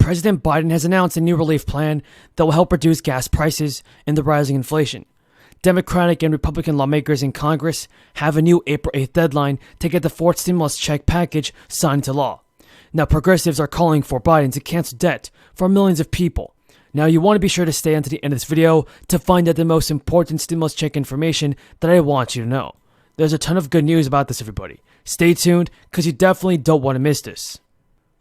President Biden has announced a new relief plan that will help reduce gas prices and the rising inflation. Democratic and Republican lawmakers in Congress have a new April 8th deadline to get the fourth stimulus check package signed into law. Now, progressives are calling for Biden to cancel debt for millions of people. Now, you want to be sure to stay until the end of this video to find out the most important stimulus check information that I want you to know. There's a ton of good news about this, everybody. Stay tuned, because you definitely don't want to miss this.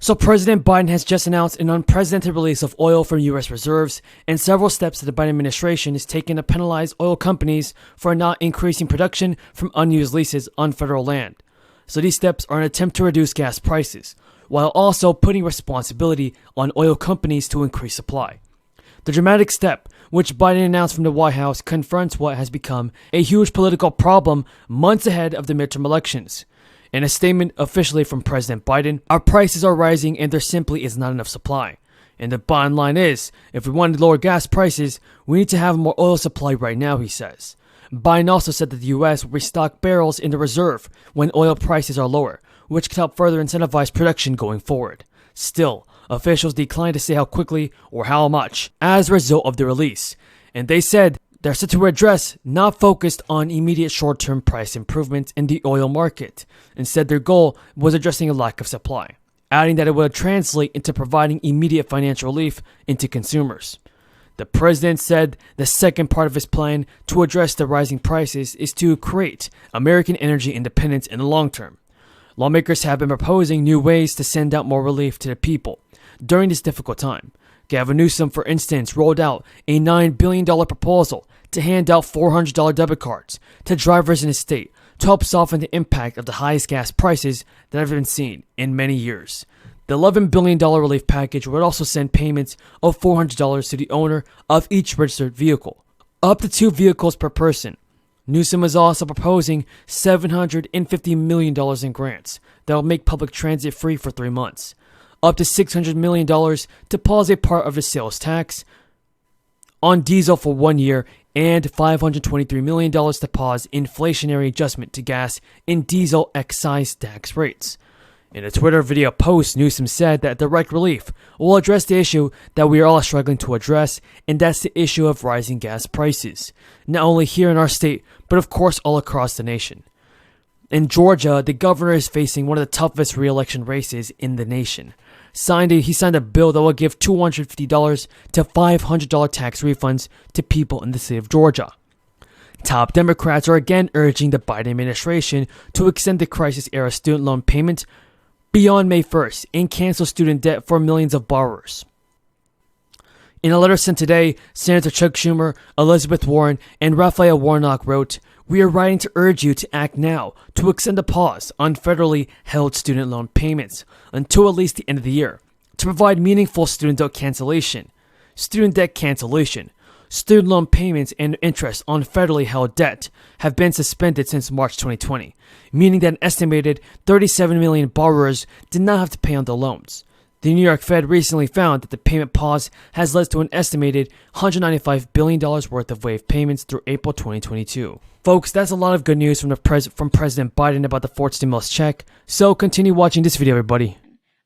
So President Biden has just announced an unprecedented release of oil from U.S. reserves and several steps that the Biden administration is taking to penalize oil companies for not increasing production from unused leases on federal land. So these steps are an attempt to reduce gas prices, while also putting responsibility on oil companies to increase supply. The dramatic step, which Biden announced from the White House, confronts what has become a huge political problem months ahead of the midterm elections. In a statement officially from President Biden, our prices are rising and there simply is not enough supply. And the bottom line is, if we want to lower gas prices, we need to have more oil supply right now, he says. Biden also said that the U.S. will restock barrels in the reserve when oil prices are lower, which could help further incentivize production going forward. Still, officials declined to say how quickly or how much as a result of the release. And they said they're set to address, not focused on immediate short-term price improvements in the oil market. Instead, their goal was addressing a lack of supply, adding that it would translate into providing immediate financial relief into consumers. The president said the second part of his plan to address the rising prices is to create American energy independence in the long term. Lawmakers have been proposing new ways to send out more relief to the people during this difficult time. Gavin Newsom, for instance, rolled out a $9 billion proposal to hand out $400 debit cards to drivers in his state to help soften the impact of the highest gas prices that have been seen in many years. The $11 billion relief package would also send payments of $400 to the owner of each registered vehicle, up to 2 vehicles per person. Newsom is also proposing $750 million in grants that will make public transit free for 3 months, up to $600 million to pause a part of the sales tax on diesel for 1 year, and $523 million to pause inflationary adjustment to gas and diesel excise tax rates. In a Twitter video post, Newsom said that direct relief will address the issue that we are all struggling to address, and that's the issue of rising gas prices, not only here in our state, but of course all across the nation. In Georgia, the governor is facing one of the toughest re-election races in the nation. He signed a bill that will give $250 to $500 tax refunds to people in the state of Georgia. Top Democrats are again urging the Biden administration to extend the crisis-era student loan payment beyond May 1st and cancel student debt for millions of borrowers. In a letter sent today, Senator Chuck Schumer, Elizabeth Warren, and Raphael Warnock wrote, "We are writing to urge you to act now to extend a pause on federally held student loan payments until at least the end of the year, to provide meaningful student debt cancellation. Student loan payments and interest on federally held debt have been suspended since March 2020, meaning that an estimated 37 million borrowers did not have to pay on their loans. The New York Fed recently found that the payment pause has led to an estimated $195 billion worth of waived payments through April 2022. Folks, that's a lot of good news from President Biden about the fourth stimulus check. So continue watching this video, everybody.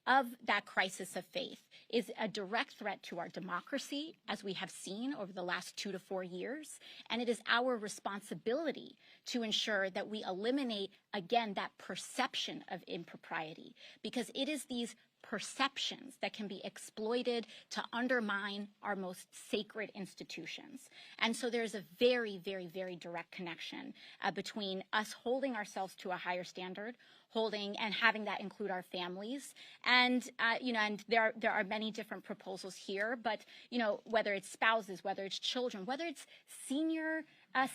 Of that crisis of faith is a direct threat to our democracy, as we have seen over the last 2 to 4 years. And it is our responsibility to ensure that we eliminate, again, that perception of impropriety, because it is these perceptions that can be exploited to undermine our most sacred institutions. And so there's a very, very, very direct connection between us holding ourselves to a higher standard, and having that include our families. And, and there are many different proposals here, but, whether it's spouses, whether it's children, whether it's senior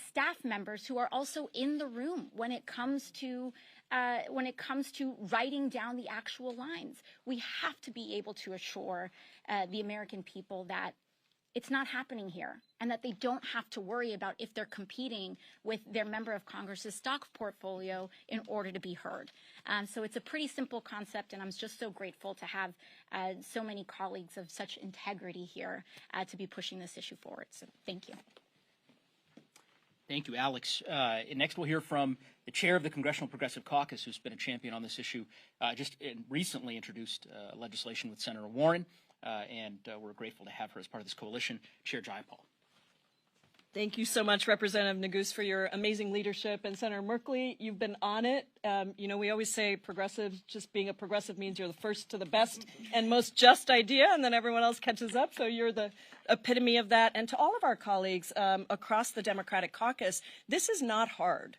staff members who are also in the room when it comes to writing down the actual lines. We have to be able to assure the American people that it's not happening here, and that they don't have to worry about if they're competing with their member of Congress's stock portfolio in order to be heard. So it's a pretty simple concept, and I'm just so grateful to have so many colleagues of such integrity here to be pushing this issue forward. So thank you. Thank you, Alex. Next, we'll hear from the chair of the Congressional Progressive Caucus, who's been a champion on this issue, recently introduced legislation with Senator Warren and we're grateful to have her as part of this coalition. Chair Jayapal. Thank you so much, Representative Neguse, for your amazing leadership. And Senator Merkley, you've been on it. You know, we always say progressive, just being a progressive means you're the first to the best and most just idea, and then everyone else catches up. So you're the epitome of that. And to all of our colleagues across the Democratic caucus, this is not hard.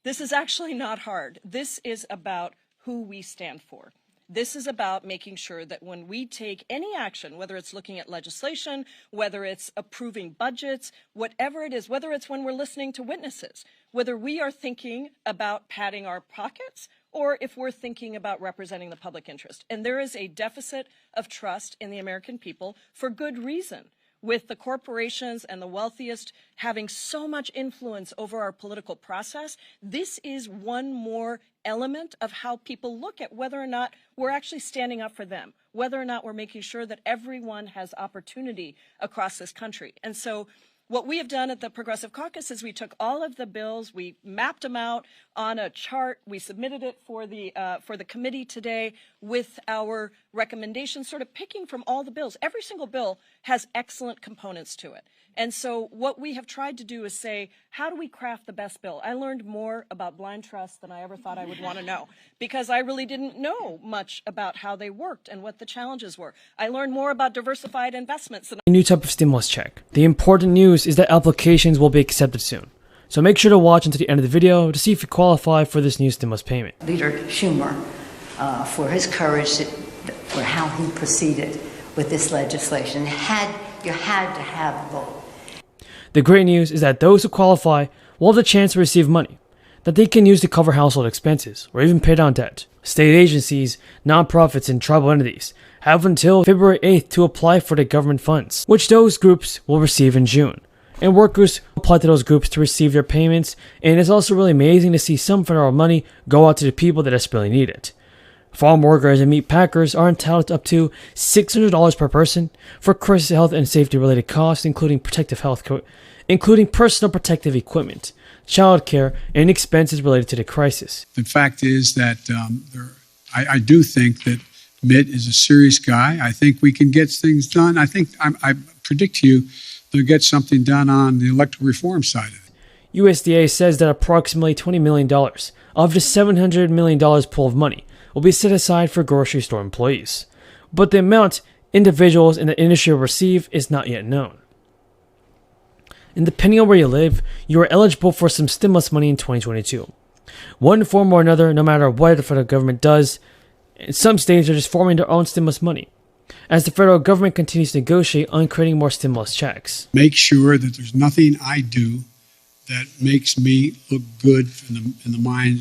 This is actually not hard. This is about who we stand for. This is about making sure that when we take any action, whether it's looking at legislation, whether it's approving budgets, whatever it is, whether it's when we're listening to witnesses, whether we are thinking about padding our pockets or if we're thinking about representing the public interest. And there is a deficit of trust in the American people for good reason, with the corporations and the wealthiest having so much influence over our political process. This is one more element of how people look at whether or not we're actually standing up for them, whether or not we're making sure that everyone has opportunity across this country. And so what we have done at the Progressive Caucus is we took all of the bills, we mapped them out on a chart, we submitted it for the committee today with our recommendations, sort of picking from all the bills. Every single bill has excellent components to it. And so what we have tried to do is say, how do we craft the best bill? I learned more about blind trust than I ever thought I would want to know, because I really didn't know much about how they worked and what the challenges were. I learned more about diversified investments than A new type of stimulus check. The important news is that applications will be accepted soon. So make sure to watch until the end of the video to see if you qualify for this new stimulus payment. Leader Schumer for his courage, for how he proceeded with this legislation. You had to have a vote. The great news is that those who qualify will have the chance to receive money that they can use to cover household expenses or even pay down debt. State agencies, nonprofits, and tribal entities have until February 8th to apply for the government funds, which those groups will receive in June. And workers apply to those groups to receive their payments, and it's also really amazing to see some federal money go out to the people that desperately need it. Farm workers and meat packers are entitled to up to $600 per person for crisis health and safety related costs, including including personal protective equipment, childcare, and expenses related to the crisis. The fact is that I do think that Mitt is a serious guy. I think we can get things done. I predict to you they'll get something done on the electoral reform side of it. USDA says that approximately $20 million of the $700 million pool of money will be set aside for grocery store employees, but the amount individuals in the industry will receive is not yet known. And depending on where you live, you are eligible for some stimulus money in 2022. One form or another, no matter what the federal government does, some states are just forming their own stimulus money, as the federal government continues to negotiate on creating more stimulus checks. Make sure that there's nothing I do that makes me look good in his mind.